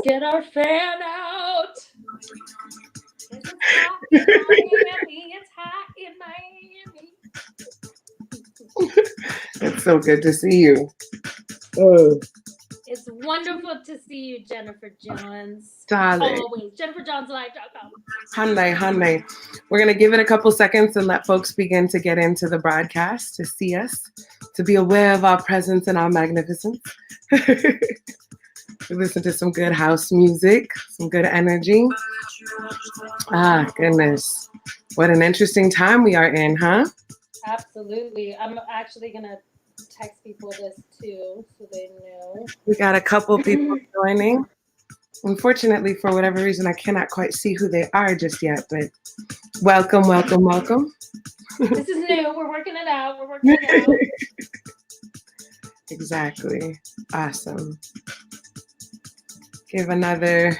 get our fan out. It's hot in Miami. It's hot in Miami. It's so good to see you. Oh. It's wonderful to see you, Jennifer Johns. Darling. Always. JenniferJohnsLive.com. Honey. We're going to give it a couple seconds and let folks begin to get into the broadcast, to see us, to be aware of our presence and our magnificence. We listen to some good house music, some good energy. Ah, goodness. What an interesting time we are in, huh? Absolutely. I'm actually going to text people this too, so they know. We got a couple people joining. Unfortunately, for whatever reason, I cannot quite see who they are just yet, but welcome. This is new. We're working it out. Exactly. Awesome. Give another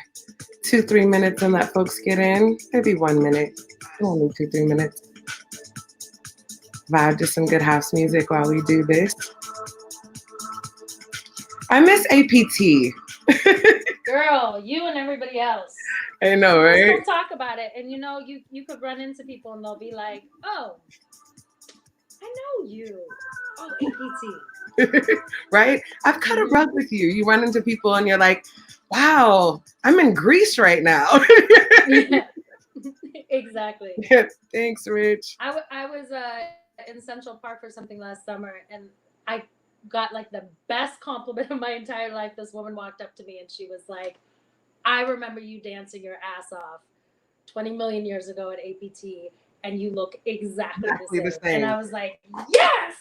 2-3 minutes and let folks get in. Maybe 1 minute. Only 2-3 minutes. Vibe to some good house music while we do this. I miss APT. Girl, you and everybody else. I know, right? Don't talk about it. And you could run into people and they'll be like, oh, I know you. Oh, APT. Right? I've cut a rug with you. You run into people and you're like, wow, I'm in Greece right now. Yeah, exactly. Yeah, thanks, Rich. I was in Central Park for something last summer, and I got like the best compliment of my entire life. This woman walked up to me and she was like, I remember you dancing your ass off 20 million years ago at APT, and you look exactly the same. And I was like, yes,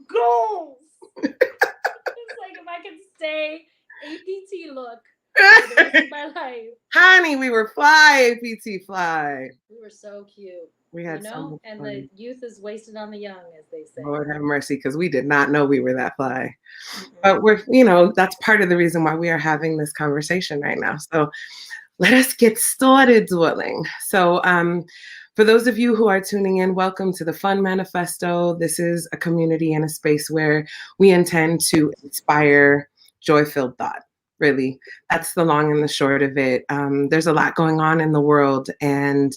goals. It's like if I could stay APT look for the rest of my life. Honey, we were fly, APT fly. We were so cute. We had so much and fun. the youth is wasted on the young, as they say. Lord have mercy, because we did not know we were that fly. But we're, that's part of the reason why we are having this conversation right now. So let us get started, darling. So for those of you who are tuning in, welcome to the Fun Manifesto. This is a community and a space where we intend to inspire joy-filled thought. Really, that's the long and the short of it. There's a lot going on in the world, and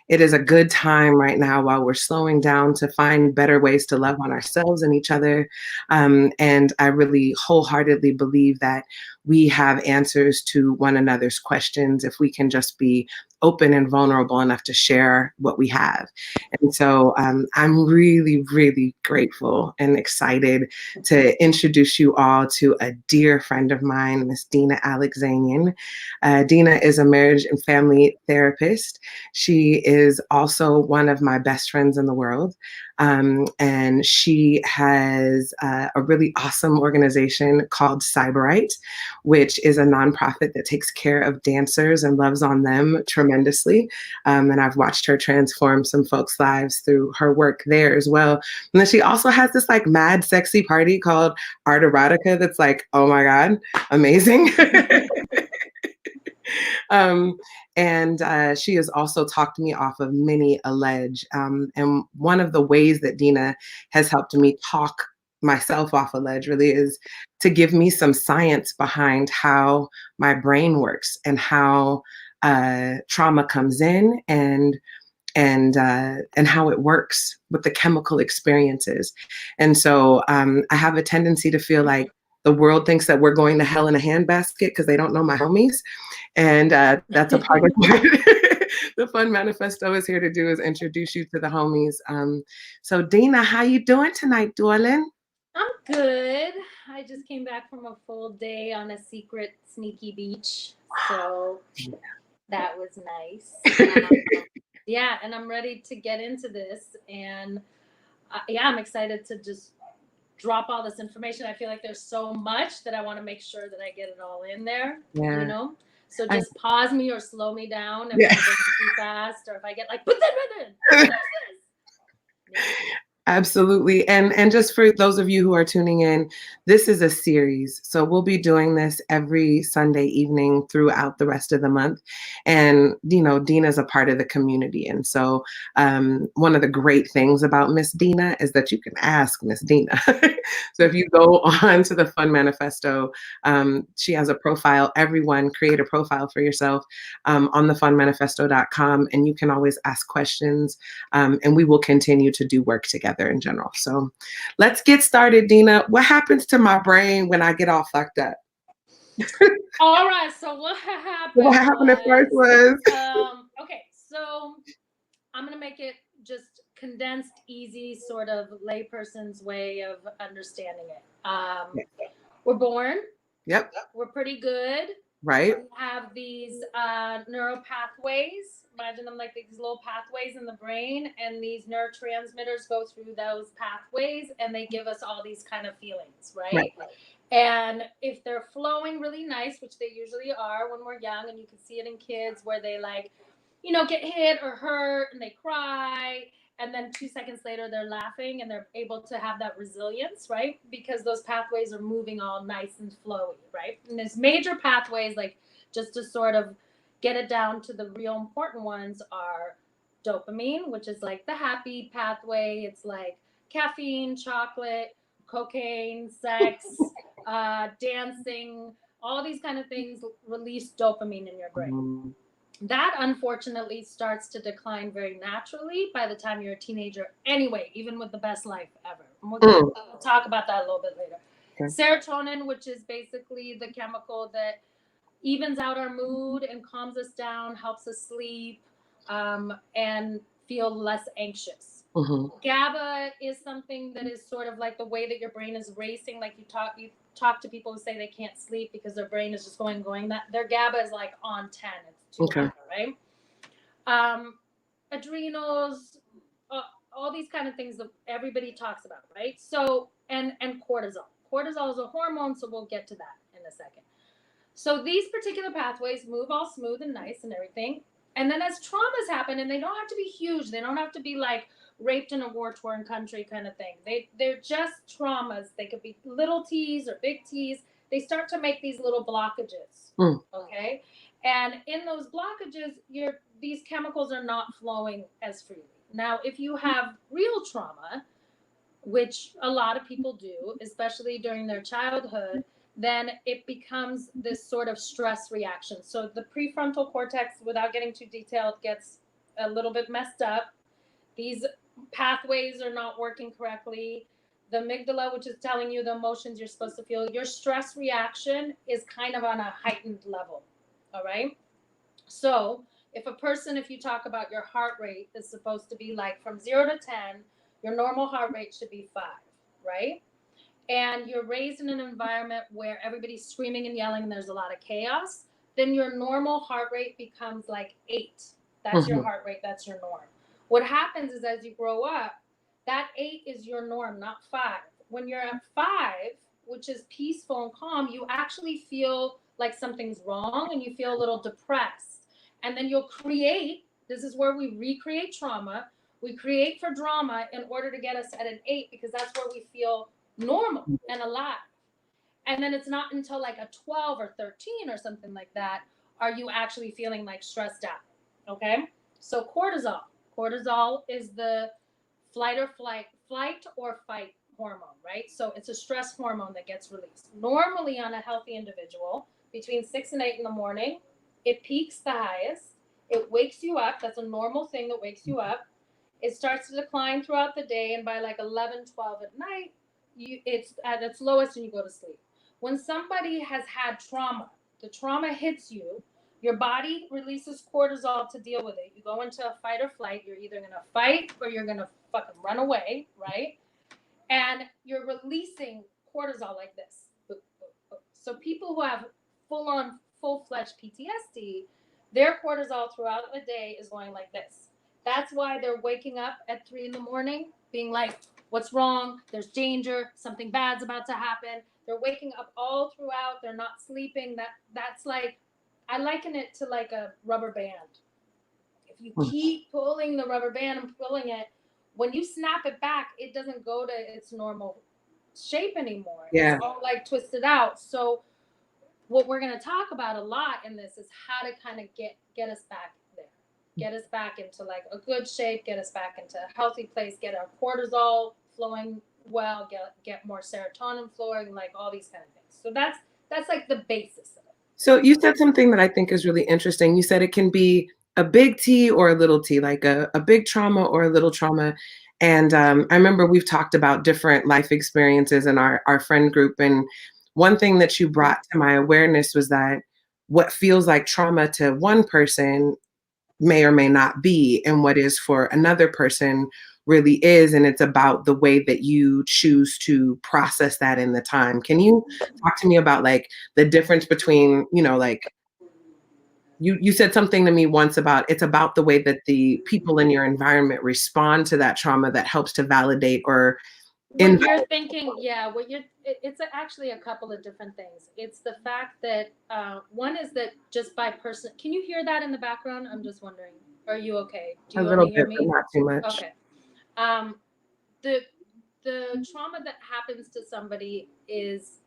it is a good time right now while we're slowing down to find better ways to love on ourselves and each other. And I really wholeheartedly believe that we have answers to one another's questions if we can just be open and vulnerable enough to share what we have. And so I'm really, really grateful and excited to introduce you all to a dear friend of mine, Miss Dinna Alexanyan. Dinna is a marriage and family therapist. She is also one of my best friends in the world. And she has a really awesome organization called Cyberite, which is a nonprofit that takes care of dancers and loves on them tremendously. And I've watched her transform some folks' lives through her work there as well. And then she also has this like mad sexy party called Art Erotica that's like, oh my God, amazing. And she has also talked me off of many a ledge. And one of the ways that Dinna has helped me talk myself off a ledge really is to give me some science behind how my brain works and how trauma comes in and how it works with the chemical experiences. And so I have a tendency to feel like the world thinks that we're going to hell in a handbasket because they don't know my homies. And that's a part of what the Fun Manifesto is here to do, is introduce you to the homies. So Dinna, how you doing tonight, darling? I'm good. I just came back from a full day on a secret sneaky beach. So that was nice. Yeah, and I'm ready to get into this. And I'm excited to just drop all this information. I feel like there's so much that I want to make sure that I get it all in there, So just pause me or slow me down if I'm going too fast, or if I get like, but then, Absolutely. And just for those of you who are tuning in, this is a series. So we'll be doing this every Sunday evening throughout the rest of the month. And, Dina's a part of the community. And so one of the great things about Miss Dina is that you can ask Miss Dina. So if you go on to the Fun Manifesto, she has a profile. Everyone create a profile for yourself on thefunmanifesto.com. And you can always ask questions. And we will continue to do work together in general. So let's get started, Dina. What happens to my brain when I get all fucked up? All right, so what happened at first was okay, so I'm gonna make it just condensed, easy, sort of layperson's way of understanding it. We're born. Yep. We're pretty good. Right. We have these neural pathways. Imagine them like these little pathways in the brain, and these neurotransmitters go through those pathways, and they give us all these kind of feelings, right? And if they're flowing really nice, which they usually are when we're young, and you can see it in kids where they get hit or hurt and they cry, and then 2 seconds later they're laughing and they're able to have that resilience, right? Because those pathways are moving all nice and flowy, right? And there's major pathways, like, just to sort of get it down to the real important ones, are dopamine, which is like the happy pathway. It's like caffeine, chocolate, cocaine, sex, dancing, all these kind of things release dopamine in your brain. That unfortunately starts to decline very naturally by the time you're a teenager anyway, even with the best life ever. We'll talk about that a little bit later. Okay. Serotonin, which is basically the chemical that evens out our mood and calms us down, helps us sleep, and feel less anxious. GABA is something that is sort of like the way that your brain is racing. Like you talk to people who say they can't sleep because their brain is just going. That their GABA is like on 10. It's too high, right? Adrenals, all these kind of things that everybody talks about, right? So and cortisol. Cortisol is a hormone, so we'll get to that in a second. So these particular pathways move all smooth and nice and everything. And then as traumas happen, and they don't have to be huge, they don't have to be like raped in a war-torn country kind of thing. They're just traumas. They could be little t's or big t's. They start to make these little blockages, okay? And in those blockages, these chemicals are not flowing as freely. Now, if you have real trauma, which a lot of people do, especially during their childhood, then it becomes this sort of stress reaction. So the prefrontal cortex, without getting too detailed, gets a little bit messed up. These pathways are not working correctly. The amygdala, which is telling you the emotions you're supposed to feel, your stress reaction is kind of on a heightened level, all right? So if you talk about your heart rate is supposed to be like from 0 to 10, your normal heart rate should be 5, right? And you're raised in an environment where everybody's screaming and yelling and there's a lot of chaos, then your normal heart rate becomes like 8. That's your heart rate. That's your norm. What happens is as you grow up, that 8 is your norm, not 5. When you're at 5, which is peaceful and calm, you actually feel like something's wrong and you feel a little depressed. And then you'll create, this is where we recreate trauma. We create for drama in order to get us at an 8 because that's where we feel normal and alive. And then it's not until like a 12 or 13 or something like that are you actually feeling like stressed out. Okay? So cortisol is the flight or fight hormone, right? So it's a stress hormone that gets released. Normally on a healthy individual, between 6 and 8 in the morning, it peaks the highest. It wakes you up. That's a normal thing that wakes you up. It starts to decline throughout the day, and by like 11, 12 at night, it's at its lowest and you go to sleep. When somebody has had trauma, the trauma hits you, your body releases cortisol to deal with it. You go into a fight or flight. You're either going to fight or you're going to fucking run away, right? And you're releasing cortisol like this. So people who have full-fledged PTSD, their cortisol throughout the day is going like this. That's why they're waking up at 3 in the morning being like, what's wrong? There's danger. Something bad's about to happen. They're waking up all throughout. They're not sleeping. That's like, I liken it to like a rubber band. If you keep pulling the rubber band and pulling it, when you snap it back, it doesn't go to its normal shape anymore. Yeah. It's all like twisted out. So what we're going to talk about a lot in this is how to kind of get us back there, get us back into like a good shape, get us back into a healthy place, get our cortisol flowing well, get more serotonin flowing, like all these kind of things. So that's like the basis of it. So you said something that I think is really interesting. You said it can be a big T or a little T, like a big trauma or a little trauma. And I remember we've talked about different life experiences in our friend group. And one thing that you brought to my awareness was that what feels like trauma to one person may or may not be, and what is for another person really is. And it's about the way that you choose to process that in the time. Can you talk to me about like the difference between, like you said something to me once about it's about the way that the people in your environment respond to that trauma that helps to validate or what you're thinking, yeah, it's actually a couple of different things. It's the fact that one is that just by person, can you hear that in the background? I'm just wondering, are you okay? Do a you little only hear bit, but me? not too much. Okay. Um, the trauma that happens to somebody is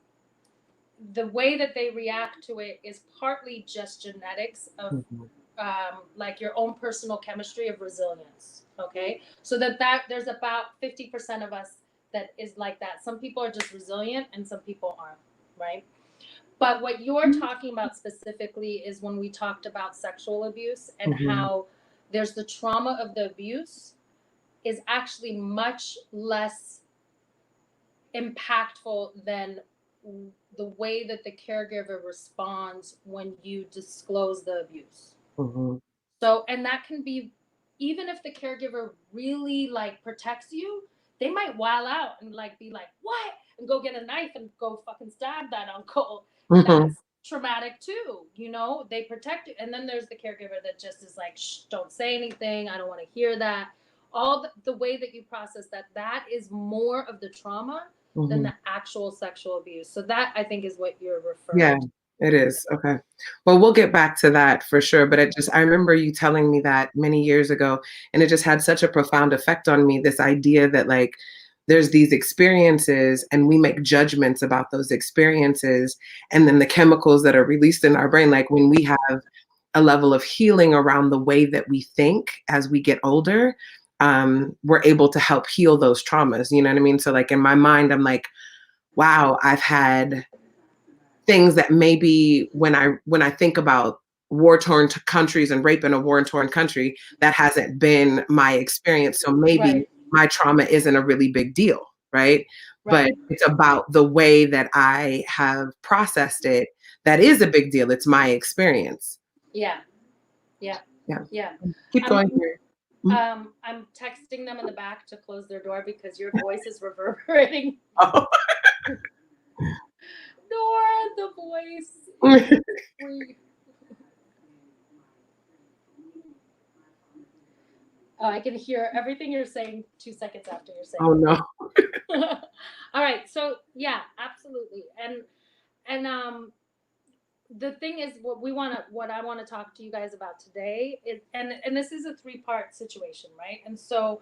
the way that they react to it is partly just genetics of like your own personal chemistry of resilience. Okay, so that there's about 50% of us that is like that. Some people are just resilient and some people aren't, right? But what you're talking about specifically is when we talked about sexual abuse and how there's the trauma of the abuse is actually much less impactful than the way that the caregiver responds when you disclose the abuse. So, and that can be, even if the caregiver really like protects you, they might wild out and like be like, what? And go get a knife and go fucking stab that uncle. That's traumatic too. They protect you. And then there's the caregiver that just is like, shh, don't say anything. I don't want to hear that. All the way that you process that is more of the trauma than the actual sexual abuse. So that I think is what you're referring to. It is. Okay. Well, we'll get back to that for sure. But I remember you telling me that many years ago, and it just had such a profound effect on me. This idea that like there's these experiences and we make judgments about those experiences. And then the chemicals that are released in our brain, like when we have a level of healing around the way that we think as we get older, we're able to help heal those traumas. You know what I mean? So like in my mind, I'm like, wow, I've had things that maybe when I think about war-torn countries and rape in a war-torn country, that hasn't been my experience. So maybe my trauma isn't a really big deal, right? But it's about the way that I have processed it that is a big deal. It's my experience. Yeah. Keep going here. I'm texting them in the back to close their door because your voice is reverberating. Oh. Nora, the voice. Oh, I can hear everything you're saying 2 seconds after you're saying. Oh no. All right. So yeah, absolutely. And the thing is what I want to talk to you guys about today is, and this is a 3-part situation, right? And so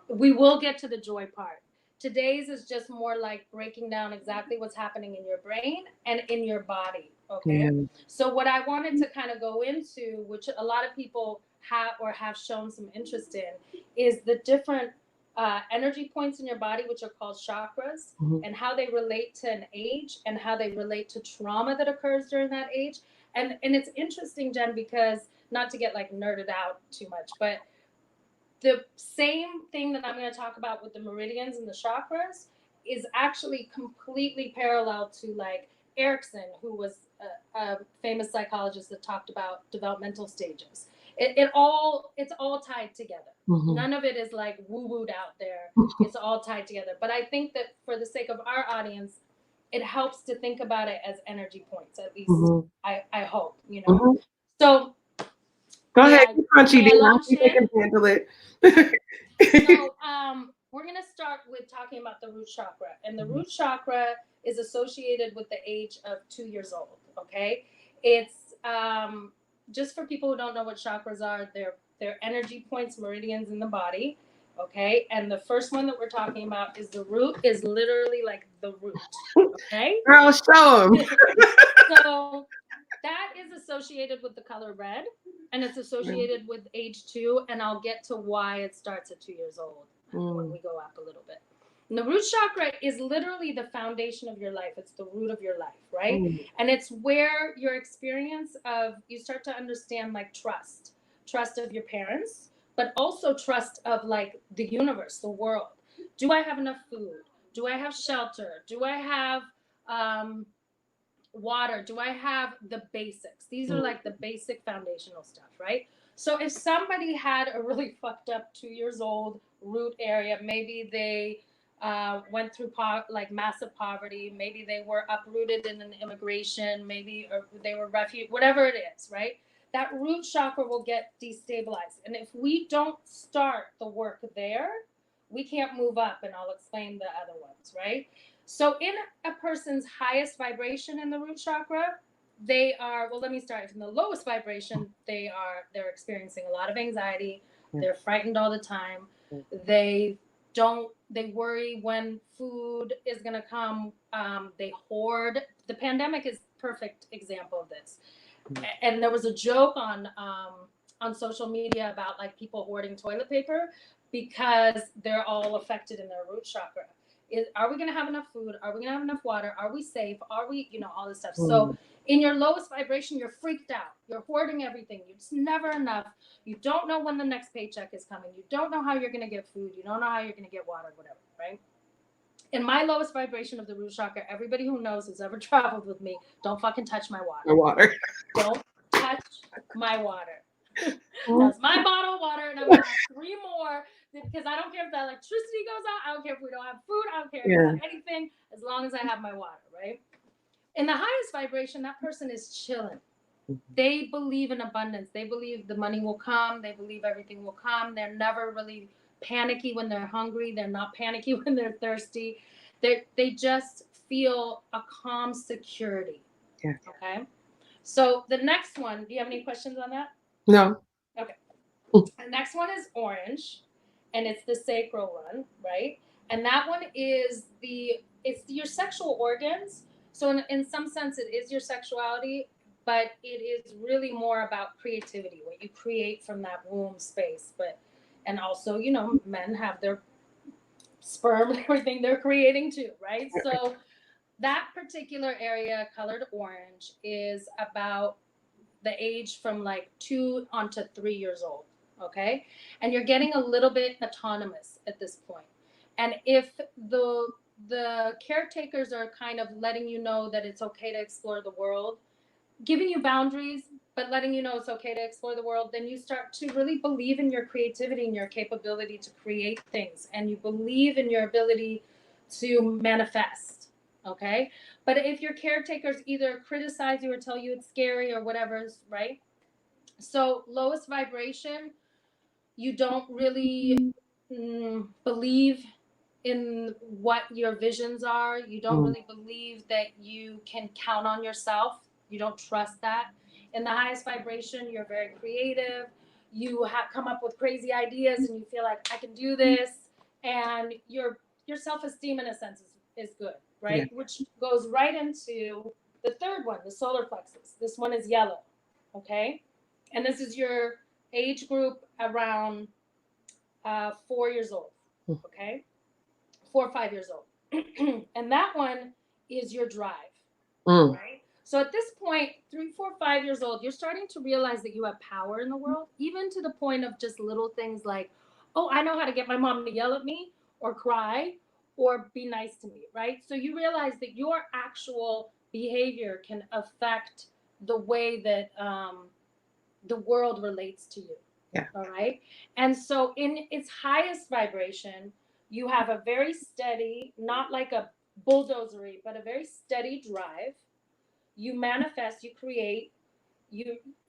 we will get to the joy part. Today's is just more like breaking down exactly what's happening in your brain and in your body. Okay. So what I wanted to kind of go into, which a lot of people have shown some interest in, is the different energy points in your body, which are called chakras, and how they relate to an age and how they relate to trauma that occurs during that age. And it's interesting, Jen, because not to get like nerded out too much, but the same thing that I'm going to talk about with the meridians and the chakras is actually completely parallel to like Erickson, who was a famous psychologist that talked about developmental stages. It's all tied together. None of it is like woo-wooed out there. It's all tied together. But I think that for the sake of our audience, it helps to think about it as energy points, at least I hope, So go ahead, Crunchy, I think I can handle it. So we're going to start with talking about the root chakra. And the root chakra is associated with the age of 2 years old, okay? It's just for people who don't know what chakras are, they're energy points, meridians in the body. Okay, and the first one that we're talking about is the root, is literally like the root. Okay. Girl, show them. So that is associated with the color red, and it's associated with age 2, and I'll get to why it starts at 2 years old when we go up a little bit. And the root chakra is literally the foundation of your life. It's the root of your life, right? And it's where your experience of, you start to understand like trust of your parents, but also trust of like the universe, the world. Do I have enough food? Do I have shelter? Do I have water? Do I have the basics? These are like the basic foundational stuff, right? So if somebody had a really fucked up 2 years old root area, maybe they went through like massive poverty, maybe they were uprooted in an immigration, maybe or they were refugee, whatever it is, right? That root chakra will get destabilized. And if we don't start the work there, we can't move up, and I'll explain the other ones, right? So in a person's highest vibration in the root chakra, they are, well, let me start from the lowest vibration. They're experiencing a lot of anxiety. They're frightened all the time. They worry when food is going to come. They hoard. The pandemic is perfect example of this. And there was a joke on social media about like people hoarding toilet paper because they're all affected in their root chakra. Are we going to have enough food? Are we going to have enough water? Are we safe? Are we, all this stuff. So in your lowest vibration, you're freaked out. You're hoarding everything. It's never enough. You don't know when the next paycheck is coming. You don't know how you're going to get food. You don't know how you're going to get water, whatever, right? In my lowest vibration of the root chakra, everybody who knows, who's ever traveled with me, don't fucking touch my water. My water. Don't touch my water. That's my bottle of water, and I'm gonna have 3 more because I don't care if the electricity goes out. I don't care if we don't have food. I don't care if we have anything, as long as I have my water, right? In the highest vibration, that person is chilling. They believe in abundance. They believe the money will come. They believe everything will come. They're never really panicky when they're hungry. They're not panicky when they're thirsty. They just feel a calm security. Yeah. Okay. So the next one, do you have any questions on that? No. Okay. The next one is orange, and it's the sacral one, right? And that one is it's your sexual organs. So in some sense, it is your sexuality, but it is really more about creativity, what you create from that womb space. And also, men have their sperm and everything they're creating too, right? So that particular area, colored orange, is about the age from like 2 on to 3 years old. Okay. And you're getting a little bit autonomous at this point. And if the caretakers are kind of letting you know that it's okay to explore the world, giving you boundaries, but letting you know it's okay to explore the world, then you start to really believe in your creativity and your capability to create things. And you believe in your ability to manifest. Okay. But if your caretakers either criticize you or tell you it's scary or whatever, right? So lowest vibration, you don't really believe in what your visions are. You don't really believe that you can count on yourself. You don't trust that. In the highest vibration, you're very creative. You have come up with crazy ideas and you feel like I can do this. And your self-esteem in a sense is good, right? Yeah. Which goes right into the third one, the solar plexus. This one is yellow, okay? And this is your age group around 4 years old, okay? 4 or 5 years old. And that one is your drive, right? So at this point, 3, 4, 5 years old, you're starting to realize that you have power in the world, even to the point of just little things like, oh, I know how to get my mom to yell at me or cry or be nice to me, right? So you realize that your actual behavior can affect the way that the world relates to you. Yeah. All right. And so in its highest vibration, you have a very steady, not like a bulldozery, but a very steady drive. You manifest, you create,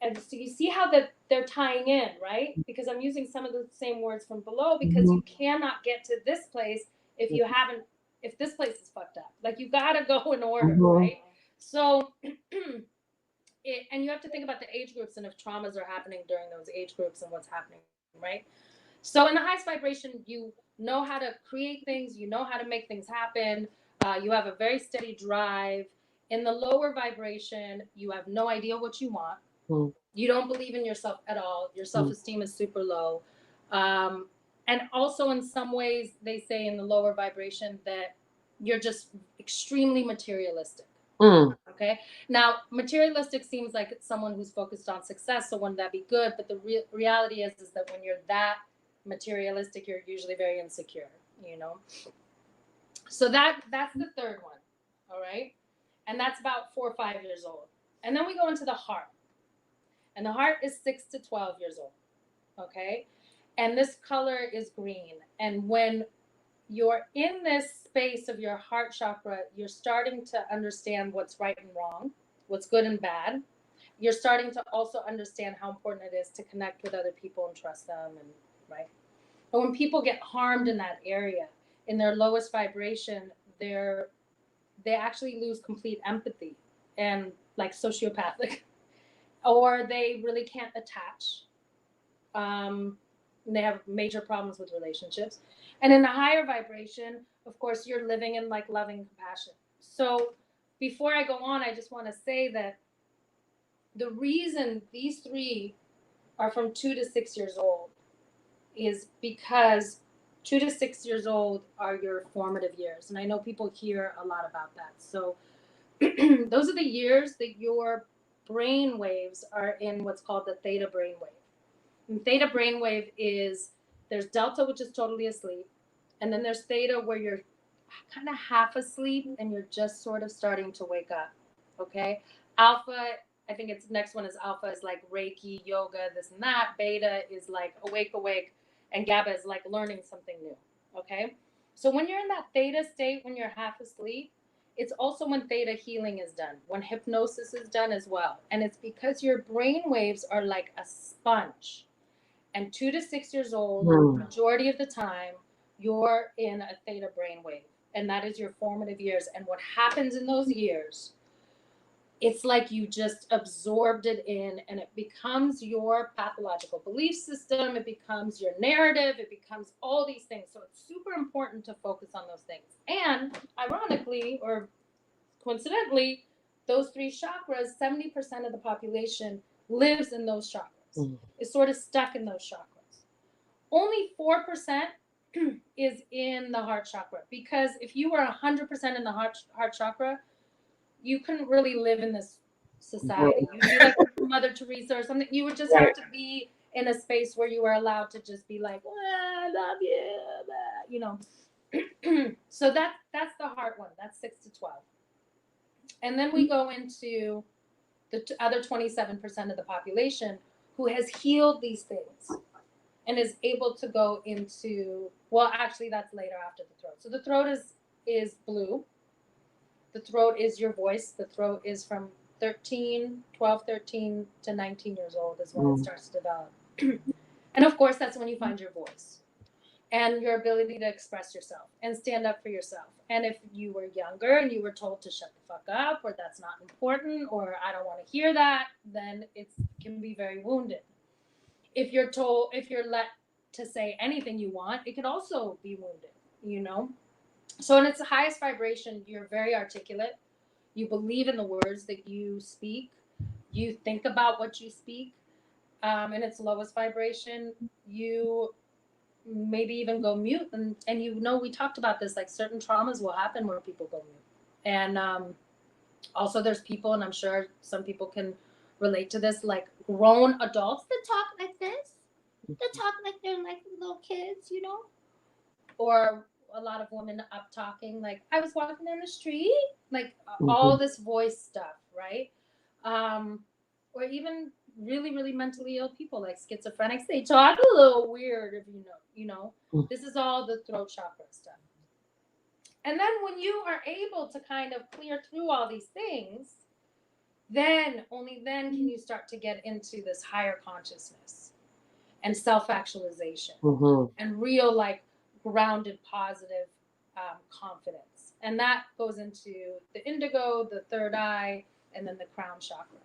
and so you see how they're tying in, right? Because I'm using some of the same words from below, because you cannot get to this place if this place is fucked up. Like you gotta go in order, right? So and you have to think about the age groups and if traumas are happening during those age groups and what's happening, right? So in the highest vibration, you know how to create things, you know how to make things happen, you have a very steady drive. In the lower vibration, you have no idea what you want. Mm. You don't believe in yourself at all. Your self-esteem is super low. And also in some ways, they say in the lower vibration that you're just extremely materialistic. Mm. Okay. Now, materialistic seems like it's someone who's focused on success. So wouldn't that be good? But the reality is that when you're that materialistic, you're usually very insecure, you know? So that's the third one. All right. And that's about 4 or 5 years old. And then we go into the heart. And the heart is 6 to 12 years old. Okay. And this color is green. And when you're in this space of your heart chakra, you're starting to understand what's right and wrong, what's good and bad. You're starting to also understand how important it is to connect with other people and trust them, and right. But when people get harmed in that area, in their lowest vibration, they actually lose complete empathy and like sociopathic, or they really can't attach. They have major problems with relationships. And in a higher vibration, of course, you're living in like loving compassion. So before I go on, I just want to say that the reason these three are from 2 to 6 years old is because 2 to 6 years old are your formative years. And I know people hear a lot about that. So those are the years that your brain waves are in what's called the theta brainwave. And theta brainwave is, there's delta, which is totally asleep, and then there's theta where you're kind of half asleep and you're just sort of starting to wake up. Okay. Alpha, I think it's next one is alpha is like Reiki, yoga, this and that. Beta is like awake, and GABA is like learning something new. Okay. So when you're in that theta state, when you're half asleep, it's also when theta healing is done, when hypnosis is done as well. And it's because your brain waves are like a sponge. And 2 to 6 years old, majority of the time, you're in a theta brainwave. And that is your formative years. And what happens in those years, it's like you just absorbed it in, and it becomes your pathological belief system. It becomes your narrative. It becomes all these things. So it's super important to focus on those things. And ironically, or coincidentally, those three chakras, 70% of the population lives in those chakras. Is sort of stuck in those chakras. Only 4% is in the heart chakra, because if you were 100% in the heart chakra, you couldn't really live in this society. You'd be like Mother Teresa or something. You would just have to be in a space where you were allowed to just be like, I love you, you know. So that's the heart one. That's 6 to 12. And then we go into the other 27% of the population who has healed these things and is able to go into, well, actually that's later after the throat. So the throat is blue. The throat is your voice. The throat is from 12, 13 to 19 years old is when it starts to develop. And of course, that's when you find your voice and your ability to express yourself and stand up for yourself. And if you were younger and you were told to shut the fuck up, or that's not important, or I don't want to hear that, then it can be very wounded. If you're let to say anything you want, it could also be wounded, you know? So in its highest vibration, you're very articulate. You believe in the words that you speak. You think about what you speak. In its lowest vibration, you maybe even go mute. And you know, we talked about this, like certain traumas will happen where people go mute. And also there's people, and I'm sure some people can relate to this, like grown adults that talk like this. They talk like they're like little kids, you know? Or a lot of women up talking, like, I was walking down the street, like all this voice stuff, right? Or even really, really mentally ill people like schizophrenics, they talk a little weird, if you know. This is all the throat chakra stuff. And then when you are able to kind of clear through all these things, then, only then can you start to get into this higher consciousness and self-actualization and real, like, grounded, positive confidence. And that goes into the indigo, the third eye, and then the crown chakra.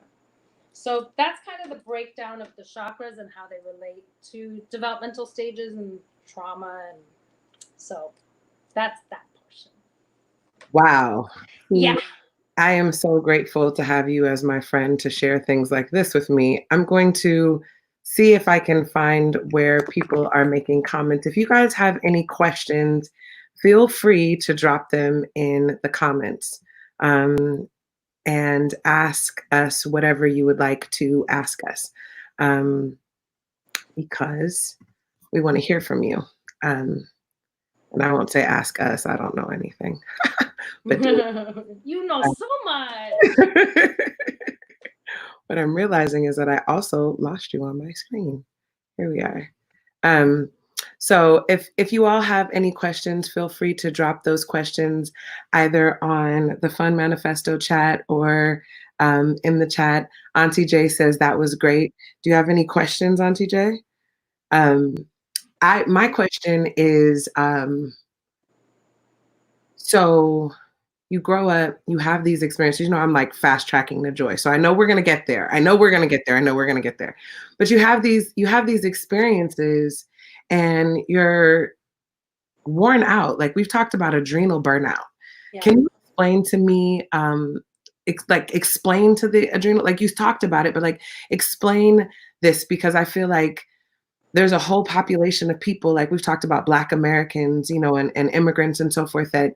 So that's kind of the breakdown of the chakras and how they relate to developmental stages and trauma. And so that's that portion. Wow. Yeah. I am so grateful to have you as my friend to share things like this with me. I'm going to see if I can find where people are making comments. If you guys have any questions, feel free to drop them in the comments, and ask us whatever you would like to ask us, because we want to hear from you. And I won't say ask us, I don't know anything. But You know so much. what I'm realizing is that I also lost you on my screen. Here we are. So if you all have any questions, feel free to drop those questions either on the Fun Manifesto chat or in the chat. Auntie J says that was great. Do you have any questions, Auntie J? My question is, so you grow up, you have these experiences. You know, I'm like fast tracking the joy. So I know we're gonna get there. I know we're gonna get there. I know we're gonna get there. But you have these experiences and you're worn out. Like we've talked about adrenal burnout. Yeah. Can you explain to me, explain to the adrenal, like you talked about it, but like explain this, because I feel like there's a whole population of people, like we've talked about Black Americans, you know, and immigrants and so forth, that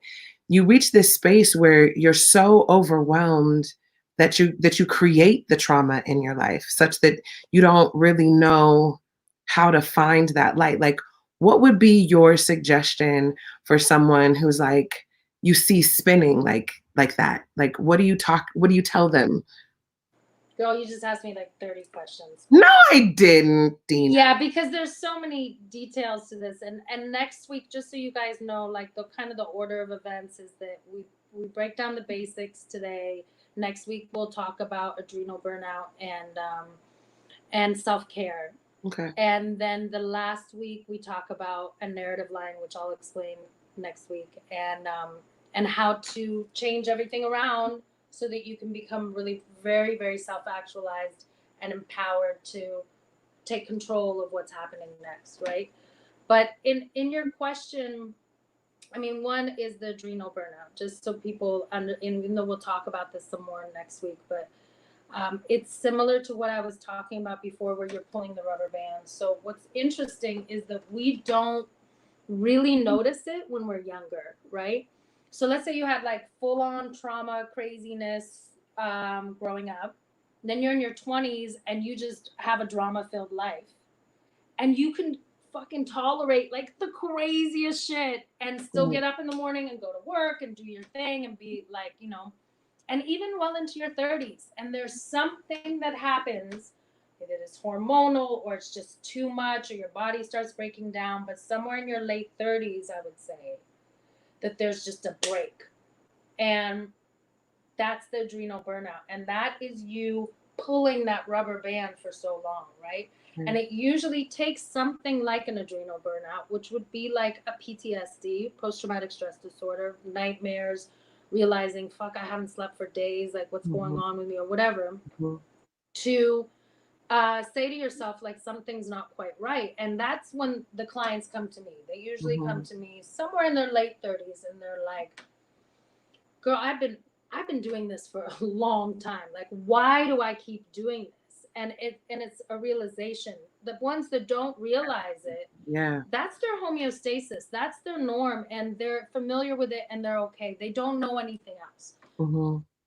you reach this space where you're so overwhelmed that you create the trauma in your life such that you don't really know how to find that light. Like, what would be your suggestion for someone who's like, you see spinning like that? Like, what do you tell them? Girl, you just asked me like 30 questions. No, I didn't, Dinna. Yeah, because there's so many details to this. And next week, just so you guys know, like the kind of the order of events is that we break down the basics today. Next week we'll talk about adrenal burnout and self-care. Okay. And then the last week we talk about a narrative line, which I'll explain next week, and how to change everything around so that you can become really very, very self-actualized and empowered to take control of what's happening next, right? But in your question, I mean, one is the adrenal burnout, just so people even though we'll talk about this some more next week, but it's similar to what I was talking about before, where you're pulling the rubber band. So what's interesting is that we don't really notice it when we're younger, right? So let's say you had like full on trauma, craziness growing up. Then you're in your 20s and you just have a drama filled life. And you can fucking tolerate like the craziest shit and still get up in the morning and go to work and do your thing and be like, you know, and even well into your 30s. And there's something that happens, if it is hormonal or it's just too much or your body starts breaking down, but somewhere in your late 30s, I would say that there's just a break. And that's the adrenal burnout. And that is you pulling that rubber band for so long, right? And it usually takes something like an adrenal burnout, which would be like a PTSD, post-traumatic stress disorder, nightmares, realizing, fuck, I haven't slept for days, like what's going on with me or whatever, to say to yourself, like, something's not quite right. And that's when the clients come to me. They usually come to me somewhere in their late 30s and they're like, girl, I've been doing this for a long time. Like, why do I keep doing this? And it's a realization. The ones that don't realize it, yeah, that's their homeostasis. That's their norm, and they're familiar with it, and they're okay. They don't know anything else.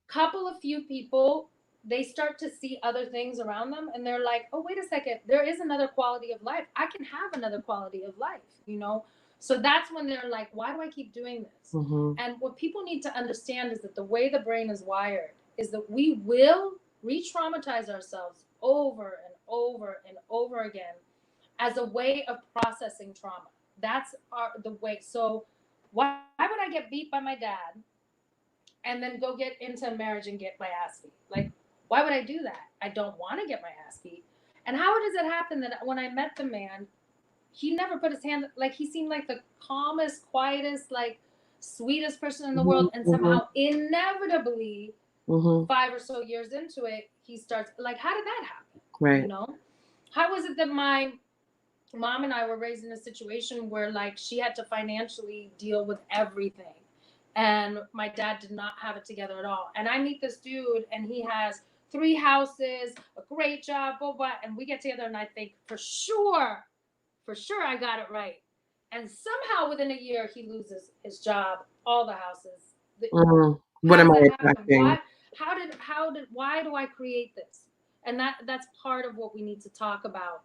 Couple of few people, they start to see other things around them, and they're like, oh, wait a second, there is another quality of life. I can have another quality of life, you know? So that's when they're like, why do I keep doing this? And what people need to understand is that the way the brain is wired is that we will re-traumatize ourselves over and over and over again as a way of processing trauma. That's the way. So why would I get beat by my dad and then go get into a marriage and get my ass beat? Like, why would I do that? I don't want to get my ass beat. And how does it happen that when I met the man, he never put his hand, like, he seemed like the calmest, quietest, like, sweetest person in the world, and somehow inevitably 5 or so years into it, he starts like, how did that happen? Right. You know, how was it that my mom and I were raised in a situation where like she had to financially deal with everything, and my dad did not have it together at all. And I meet this dude, and he has 3 houses, a great job, blah blah, and we get together, and I think for sure I got it right. And somehow within a year he loses his job, all the houses. What How am does I that happen? expecting? Why do I create this? And that's part of what we need to talk about,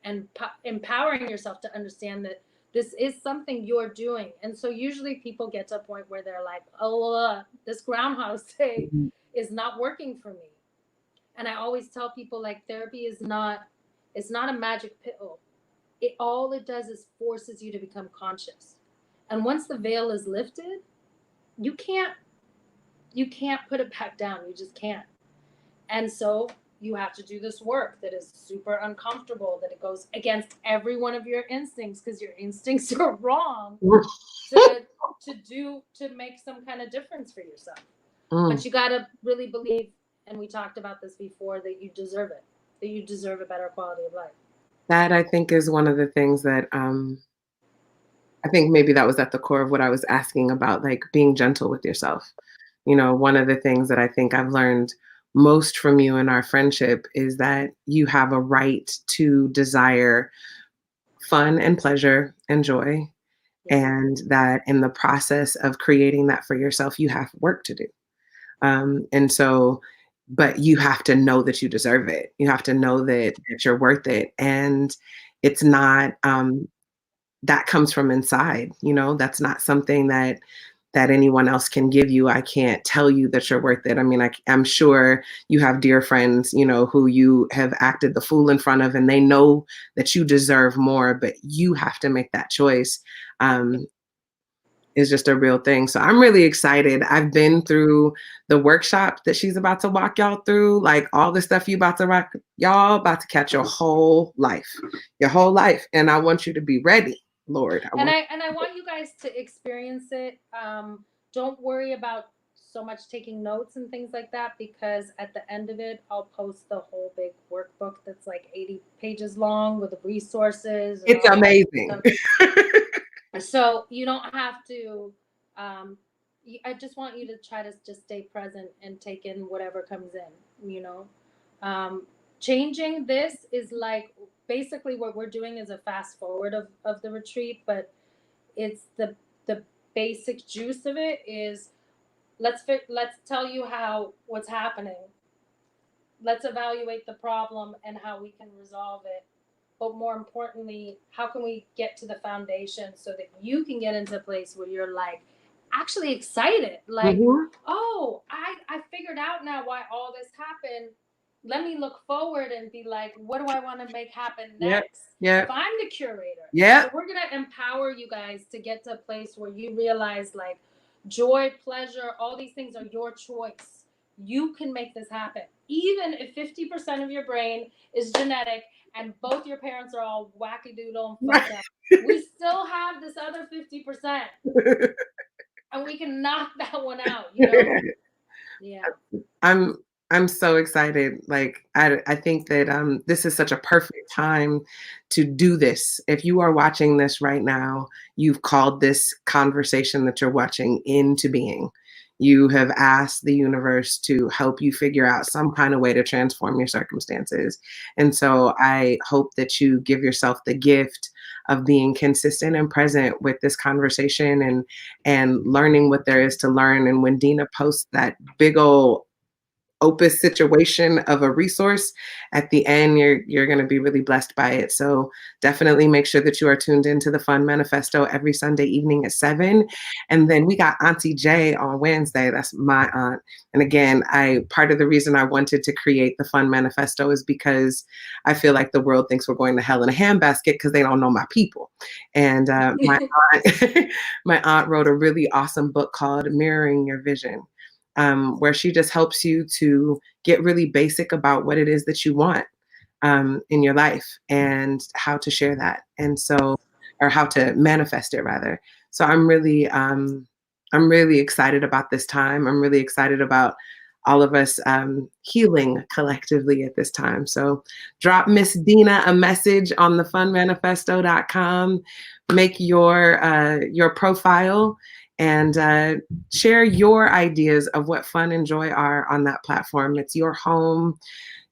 and empowering yourself to understand that this is something you're doing. And so usually people get to a point where they're like, oh, this Groundhog Day Mhm. is not working for me. And I always tell people, like, therapy is not, it's not a magic pill. All it does is forces you to become conscious. And once the veil is lifted, you can't put it back down. You just can't. And so you have to do this work that is super uncomfortable, that it goes against every one of your instincts, because your instincts are wrong to make some kind of difference for yourself. But you got to really believe, and we talked about this before, that you deserve it, that you deserve a better quality of life. That I think is one of the things that I think maybe that was at the core of what I was asking about, like being gentle with yourself. You know, one of the things that I think I've learned most from you in our friendship is that you have a right to desire fun and pleasure and joy, Yeah. and that in the process of creating that for yourself, you have work to do. And so, but you have to know that you deserve it. You have to know that you're worth it. And it's not, that comes from inside, you know, that's not something that anyone else can give you. I can't tell you that you're worth it. I mean, I'm sure you have dear friends, you know, who you have acted the fool in front of, and they know that you deserve more, but you have to make that choice. Is just a real thing. So I'm really excited. I've been through the workshop that she's about to walk y'all through, like all the stuff you about to rock, y'all about to catch your whole life. And I want you to be ready, Lord. And I want you guys to experience it. Don't worry about so much taking notes and things like that, because at the end of it, I'll post the whole big workbook that's like 80 pages long with the resources. And It's all that amazing. stuff. So you don't have to. I just want you to try to just stay present and take in whatever comes in. You know, changing this is like basically what we're doing is a fast forward of the retreat, but it's the basic juice of it is let's tell you how what's happening. Let's evaluate the problem and how we can resolve it. But more importantly, how can we get to the foundation so that you can get into a place where you're like actually excited, like, Mhm. oh, I figured out now why all this happened. Let me look forward and be like, what do I want to make happen Yep. next? Yep. If I'm the curator. Yep. So we're going to empower you guys to get to a place where you realize like joy, pleasure, all these things are your choice. You can make this happen. Even if 50% of your brain is genetic and both your parents are all wackadoodle and fucked up, we still have this other 50%. And we can knock that one out, you know? Yeah. I'm so excited. Like I think that this is such a perfect time to do this. If you are watching this right now, you've called this conversation that you're watching into being. You have asked the universe to help you figure out some kind of way to transform your circumstances. And so I hope that you give yourself the gift of being consistent and present with this conversation and learning what there is to learn. And when Dinna posts that big old opus situation of a resource at the end, you're going to be really blessed by it. So definitely make sure that you are tuned into the Fun Manifesto every Sunday evening at 7. And then we got Auntie J on Wednesday. That's my aunt. And again, part of the reason I wanted to create the Fun Manifesto is because I feel like the world thinks we're going to hell in a handbasket because they don't know my people. And my aunt, my aunt wrote a really awesome book called Mirroring Your Vision, where she just helps you to get really basic about what it is that you want in your life and how to share that. And so, or how to manifest it rather. So I'm really excited about this time. I'm really excited about all of us healing collectively at this time. So drop Miss Dinna a message on thefunmanifesto.com, make your profile, and share your ideas of what fun and joy are on that platform. It's your home.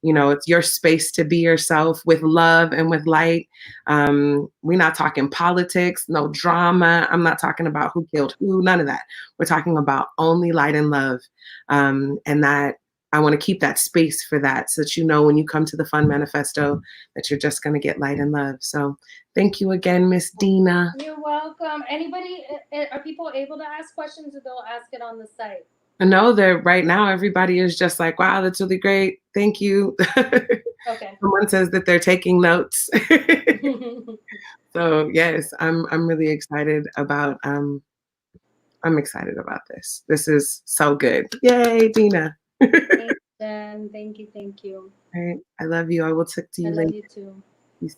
It's your space to be yourself with love and with light. We're not talking politics, no drama. I'm not talking about who killed who, none of that. We're talking about only light and love. And that I want to keep that space for that, so that when you come to the Fun Manifesto that you're just going to get light and love. So thank you again, Miss Dinna. You're welcome. Anybody, are people able to ask questions, or they'll ask it on the site? No, right now everybody is just like, wow, that's really great. Thank you. Okay. Someone says that they're taking notes. So yes, I'm really excited about this. This is so good. Yay, Dinna. Thanks, Jen. Thank you. All right. I love you. I will talk to you later. I love you too. Peace.